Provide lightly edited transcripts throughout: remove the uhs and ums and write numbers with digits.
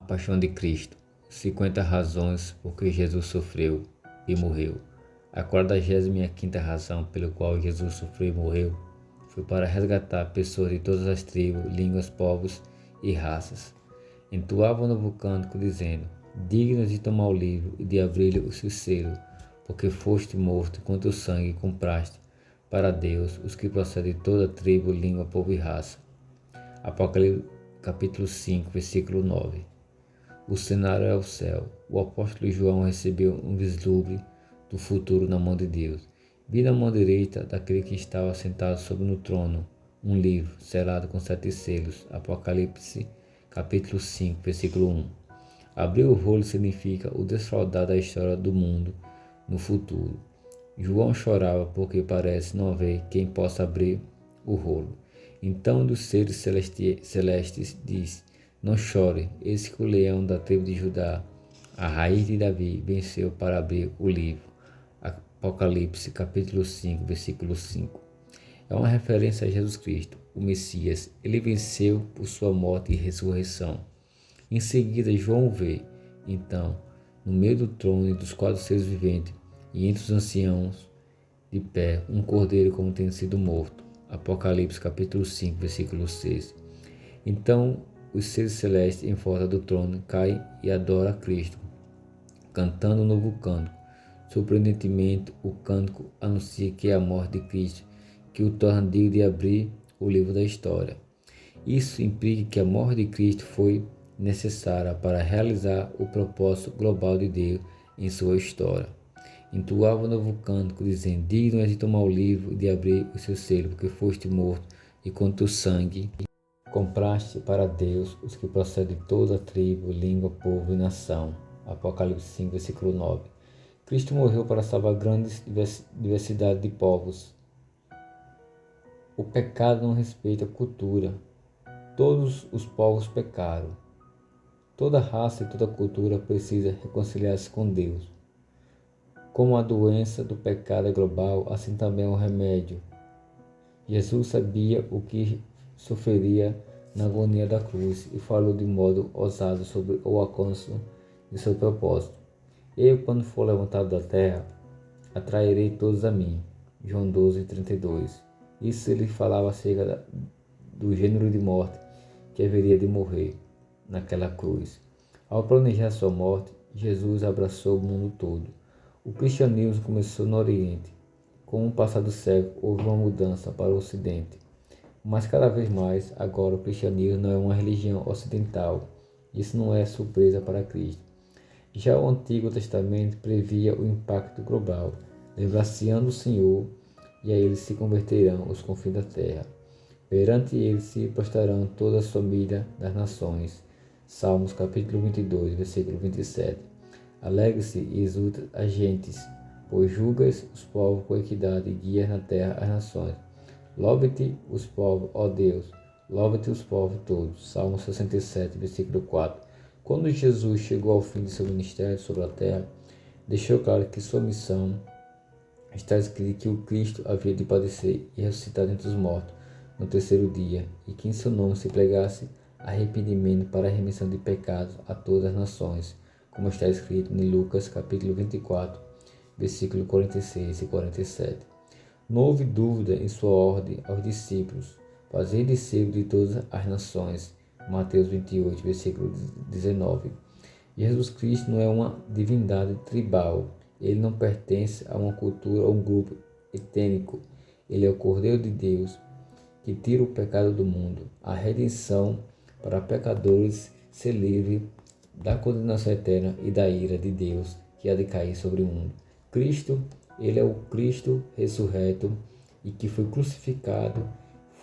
Paixão de Cristo. 50 razões por que Jesus sofreu e morreu. A 45ª razão pela qual Jesus sofreu e morreu foi para resgatar pessoas de todas as tribos, línguas, povos e raças. Entoava um novo cântico dizendo: dignos de tomar o livro e de abrir-lhe o seu selo, porque foste morto e com teu sangue compraste para Deus os que procedem de toda tribo, língua, povo e raça. Apocalipse capítulo 5, versículo 9. O cenário é o céu. O apóstolo João recebeu um vislumbre do futuro na mão de Deus. Vi na mão direita daquele que estava sentado sobre o trono um livro selado com 7 selos. Apocalipse capítulo 5, versículo 1. Abrir o rolo significa o desfraldar da história do mundo no futuro. João chorava porque parece não haver quem possa abrir o rolo. Então dos seres celestes diz: não chore, eis que o leão da tribo de Judá, a raiz de Davi, venceu para abrir o livro. Apocalipse capítulo 5, versículo 5. É uma referência a Jesus Cristo, o Messias. Ele venceu por sua morte e ressurreição. Em seguida, João vê, então, no meio do trono e dos 4 seres viventes, e entre os anciãos, de pé, um cordeiro como tendo sido morto. Apocalipse capítulo 5, versículo 6. Então, os seres celestes em volta do trono caem e adoram a Cristo, cantando um novo cântico. Surpreendentemente, o cântico anuncia que é a morte de Cristo que o torna digno de abrir o livro da história. Isso implica que a morte de Cristo foi necessária para realizar o propósito global de Deus em sua história. Entoava um novo cântico, dizendo: digno és de tomar o livro e de abrir o seu selo, porque foste morto e com teu sangue compraste para Deus os que procedem de toda tribo, língua, povo e nação. Apocalipse 5, versículo 9. Cristo morreu para salvar grandes diversidade de povos. O pecado não respeita a cultura. Todos os povos pecaram. Toda raça e toda cultura precisa reconciliar-se com Deus. Como a doença do pecado é global, assim também é o remédio. Jesus sabia o que sofreria na agonia da cruz e falou de modo ousado sobre o alcance de seu propósito. Eu, quando for levantado da terra, atrairei todos a mim. João 12, 32. Isso ele falava acerca do gênero de morte que haveria de morrer naquela cruz. Ao planejar sua morte, Jesus abraçou o mundo todo. O cristianismo começou no Oriente. Com o passar do século, houve uma mudança para o Ocidente. Mas cada vez mais, agora o cristianismo não é uma religião ocidental. Isso não é surpresa para Cristo. Já o Antigo Testamento previa o impacto global. Lembrar-se-ão do Senhor, e a ele se converterão os confins da terra. Perante ele se prostrarão todas as famílias das nações. Salmos capítulo 22, versículo 27. Alegre-se e exulta as gentes, pois julgas os povos com equidade e guias na terra as nações. Louve-te os povos, ó Deus, louve-te os povos todos. Salmo 67, versículo 4. Quando Jesus chegou ao fim de seu ministério sobre a terra, deixou claro que sua missão está escrito que o Cristo havia de padecer e ressuscitar dentre os mortos no terceiro dia, e que em seu nome se pregasse arrependimento para a remissão de pecados a todas as nações, como está escrito em Lucas capítulo 24, versículo 46 e 47. Não houve dúvida em sua ordem aos discípulos: fazer discípulos de todas as nações. Mateus 28, versículo 19. Jesus Cristo não é uma divindade tribal. Ele não pertence a uma cultura ou um grupo étnico. Ele é o Cordeiro de Deus que tira o pecado do mundo. A redenção para pecadores ser livre da condenação eterna e da ira de Deus que há de cair sobre o mundo. Cristo, ele é o Cristo ressurreto e que foi crucificado,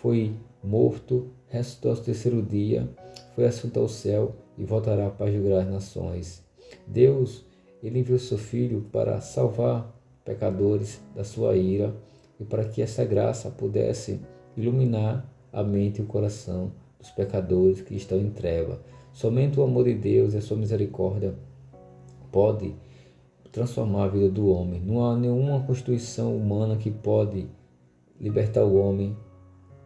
foi morto, ressuscitou ao terceiro dia, foi assunto ao céu e voltará para julgar as nações. Deus, ele enviou seu Filho para salvar pecadores da sua ira e para que essa graça pudesse iluminar a mente e o coração dos pecadores que estão em treva. Somente o amor de Deus e a sua misericórdia pode transformar a vida do homem. Não há nenhuma constituição humana que pode libertar o homem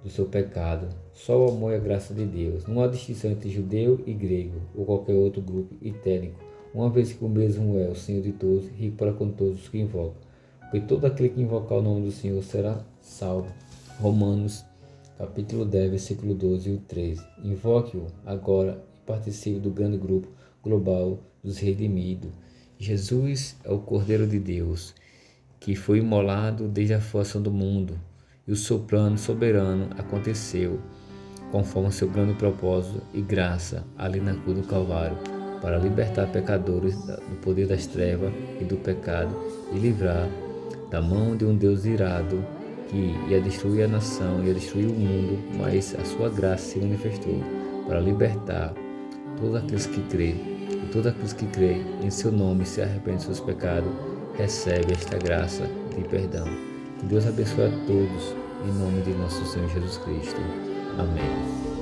do seu pecado. Só o amor e a graça de Deus. Não há distinção entre judeu e grego, ou qualquer outro grupo étnico, uma vez que o mesmo é o Senhor de todos, rico para com todos os que invocam. Porque todo aquele que invocar o nome do Senhor será salvo. Romanos, capítulo 10, versículo 12 e 13. Invoque-o agora e participe do grande grupo global dos redimidos. Jesus é o Cordeiro de Deus, que foi imolado desde a fundação do mundo, e o seu plano soberano aconteceu, conforme seu grande propósito e graça ali na cruz do Calvário, para libertar pecadores do poder das trevas e do pecado e livrar da mão de um Deus irado que ia destruir a nação, ia destruir o mundo, mas a sua graça se manifestou para libertar todos aqueles que crêem, e todos aqueles que creem em seu nome e se arrependem dos seus pecados, recebe esta graça de perdão. Que Deus abençoe a todos, em nome de nosso Senhor Jesus Cristo. Amém.